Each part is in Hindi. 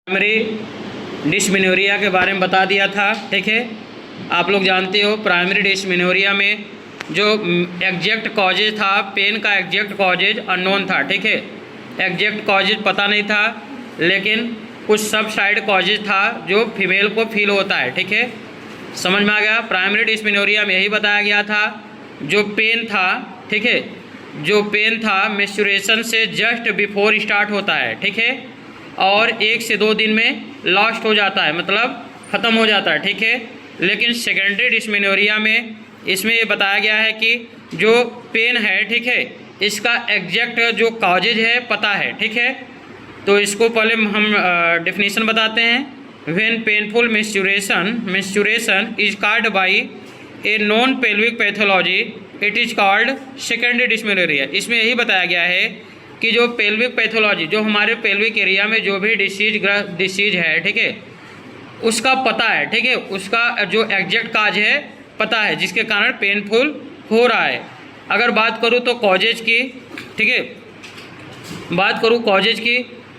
प्राइमरी डिस्मेनोरिया के बारे में बता दिया था। ठीक है, आप लोग जानते हो प्राइमरी डिस्मेनोरिया में जो एग्जैक्ट कॉजेज था, पेन का एग्जैक्ट कॉजेज अननोन था। ठीक है, एग्जैक्ट कॉजेज पता नहीं था, लेकिन कुछ सब साइड कॉजेज था जो फीमेल को फील होता है। ठीक है, समझ में आ गया। प्राइमरी डिस्मेनोरिया में यही बताया गया था, जो पेन था, ठीक है, जो पेन था मेंस्ट्रुएशन से जस्ट बिफोर स्टार्ट होता है। ठीक है, और 1 से 2 दिन में लॉस्ट हो जाता है, मतलब ख़त्म हो जाता है। ठीक है, लेकिन सेकेंडरी डिस्मेनोरिया में इसमें ये बताया गया है कि जो पेन है, ठीक है, इसका एग्जैक्ट जो कॉजेज है पता है। ठीक है, तो इसको पहले हम डेफिनेशन बताते हैं। When painful menstruation is called by a non pelvic pathology it is called secondary dysmenorrhoea. इसमें यही बताया गया है कि जो पेल्विक पैथोलॉजी, जो हमारे पेल्विक एरिया में जो भी डिसीज है, ठीक है, उसका पता है। ठीक है, उसका जो एग्जैक्ट काज है पता है, जिसके कारण पेनफुल हो रहा है। अगर बात करूँ तो कॉजेज की, ठीक है, बात करूँ कॉजेज की,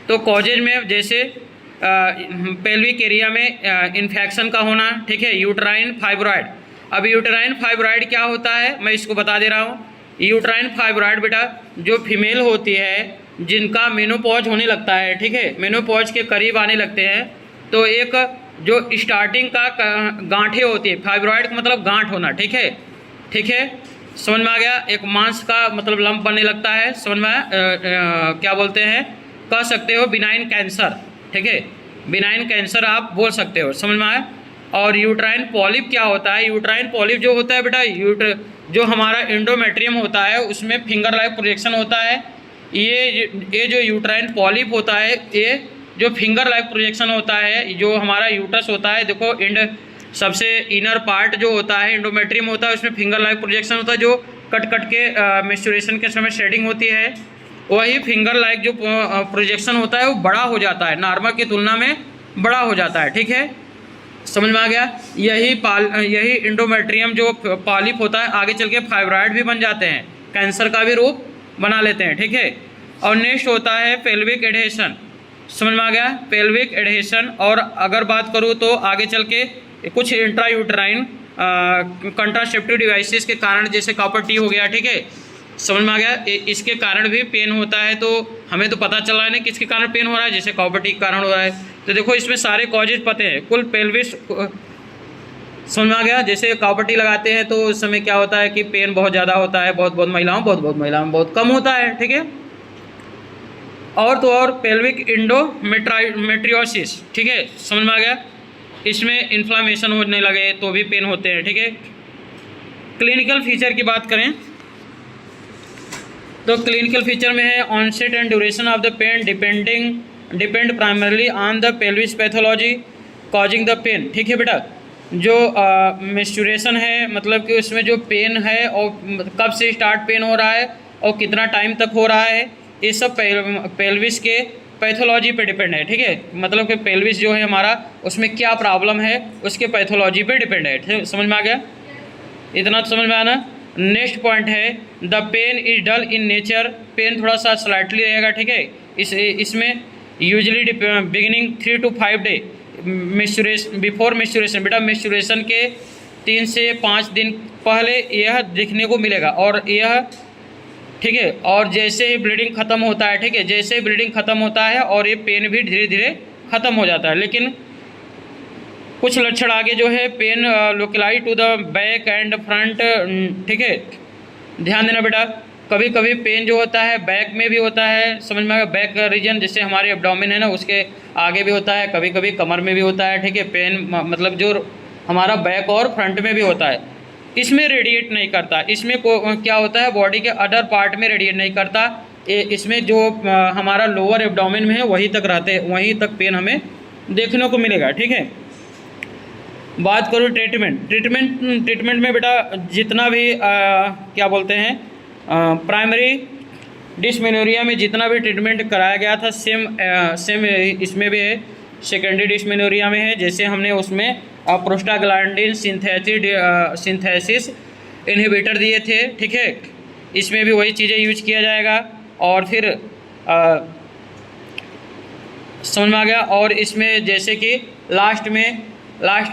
तो कॉजेज में जैसे पेल्विक एरिया में इन्फेक्शन का होना, ठीक है, यूट्राइन फाइब्रॉइड। अब यूट्राइन फाइब्रॉइड क्या होता है, मैं इसको बता दे रहा हूँ। यूट्राइन फाइब्रॉइड बेटा जो फीमेल होती है, जिनका मेनोपॉज होने लगता है, ठीक है, मेनोपॉज के करीब आने लगते हैं, तो एक जो स्टार्टिंग का गांठें होती है, फाइब्रॉइड का मतलब गांठ होना। ठीक है, ठीक है, समझ में आ गया। एक मांस का मतलब लंप बनने लगता है, समझ में क्या बोलते हैं, कह सकते हो बिनाइन कैंसर। ठीक है, बिनाइन कैंसर आप बोल सकते हो, समझ में आए। और यूट्राइन पॉलिप क्या होता है, यूट्राइन पॉलिप जो होता है बेटा, जो हमारा एंडोमेट्रियम होता है उसमें फिंगर लाइक प्रोजेक्शन होता है। ये जो यूट्राइन पॉलिप होता है, ये जो फिंगर लाइक प्रोजेक्शन होता है, जो हमारा यूट्रस होता है, देखो सबसे इनर पार्ट जो होता है एंडोमेट्रियम होता है, उसमें फिंगर लाइक प्रोजेक्शन होता है, जो कट के मेंस्ट्रुएशन के समय शेडिंग होती है। वही फिंगर लाइक जो प्रोजेक्शन होता है वो बड़ा हो जाता है, नॉर्मल की तुलना में बड़ा हो जाता है। ठीक है, समझ में आ गया। यही एंडोमेट्रियम जो पॉलिप होता है, आगे चल के फाइब्रॉइड भी बन जाते हैं, कैंसर का भी रूप बना लेते हैं। ठीक है, और नेक्स्ट होता है पेल्विक एडहेशन। समझ में आ गया, पेल्विक एडहेशन। और अगर बात करूँ तो आगे चल के कुछ इंट्रायूट्राइन कंट्रासेप्टिव डिवाइसेस के कारण, जैसे कॉपर टी हो गया, ठीक है, समझ में आ गया, इसके कारण भी पेन होता है। तो हमें तो पता चला है ना किसके कारण पेन हो रहा है, जैसे कॉपर टी के कारण हो रहा है। तो देखो इसमें सारे कॉजेज पते हैं, कुल पेल्विस, समझ में आ गया। जैसे कॉपर टी लगाते हैं तो उस समय क्या होता है कि पेन बहुत ज़्यादा होता है, बहुत महिलाओं में बहुत कम होता है। ठीक है, और तो और पेल्विक इंडोमेट्रियोसिस, ठीक है, समझ में आ गया, इसमें इन्फ्लामेशन होने लगे तो भी पेन होते हैं। ठीक है, क्लिनिकल फीचर की बात करें तो क्लिनिकल फीचर में है onset and duration of the pain depend primarily on the pelvis pathology causing the pain. ठीक है बेटा, जो मेंस्ट्रुएशन है, मतलब कि उसमें जो पेन है और कब से स्टार्ट पेन हो रहा है और कितना टाइम तक हो रहा है, ये सब पेल्विस के पैथोलॉजी पे डिपेंड है। ठीक है, मतलब कि पेल्विस जो है हमारा, उसमें क्या प्रॉब्लम है उसके पैथोलॉजी पे डिपेंड है। ठीक, समझ में आ गया, इतना तो समझ में आना। नेक्स्ट पॉइंट है the pain is dull in nature, pain थोड़ा सा स्लाइटली रहेगा। ठीक है, इसमें usually beginning 3 to 5 day before menstruation. बेटा मेंस्ट्रुएशन के 3 से 5 दिन पहले यह दिखने को मिलेगा, और यह, ठीक है, और जैसे ही ब्लीडिंग ख़त्म होता है, ठीक है, जैसे ही ब्लीडिंग ख़त्म होता है और ये पेन भी धीरे धीरे ख़त्म हो जाता है। लेकिन कुछ लक्षण आगे जो है, pain localise to the back and front. ठीक है, ध्यान देना बेटा, कभी कभी पेन जो होता है बैक में भी होता है, समझ में आ गया, बैक रीजन जैसे हमारे एब्डोमेन है ना, उसके आगे भी होता है, कभी कभी कमर में भी होता है। ठीक है, पेन मतलब जो हमारा बैक और फ्रंट में भी होता है, इसमें रेडिएट नहीं करता। इसमें क्या होता है, बॉडी के अदर पार्ट में रेडिएट नहीं करता, इसमें जो हमारा लोअर एब्डोमेन में है वहीं तक रहते हैं, वहीं तक पेन हमें देखने को मिलेगा। ठीक है, बात करूँ ट्रीटमेंट में बेटा जितना भी क्या बोलते हैं, प्राइमरी डिस्मेनोरिया में जितना भी ट्रीटमेंट कराया गया था, सेम इसमें भी है, सेकेंडरी डिस्मेनोरिया में है। जैसे हमने उसमें प्रोस्टाग्लैंडिन सिंथेसिस इनहिबिटर दिए थे, ठीक है, इसमें भी वही चीज़ें यूज किया जाएगा। और फिर समझ में आ गया। और इसमें जैसे कि लास्ट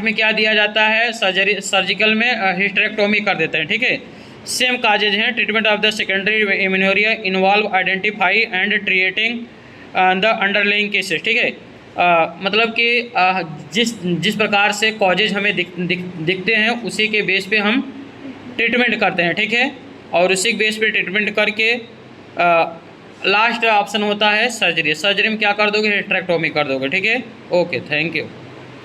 में क्या दिया जाता है, सर्जिकल में हिस्टेरेक्टोमी कर देते हैं, ठीक है। सेम काजेज हैं। Treatment of the secondary amenorrhoea involve identify and treating the underlying cases, ठीक है। मतलब कि जिस प्रकार से कॉजेज हमें दिखते हैं उसी के बेस पे हम ट्रीटमेंट करते हैं, ठीक है। और उसी के बेस पे ट्रीटमेंट करके लास्ट ऑप्शन होता है सर्जरी। सर्जरी में क्या कर दोगे, हिस्टेरेक्टोमी कर दोगे, ठीक है। Okay, thank you.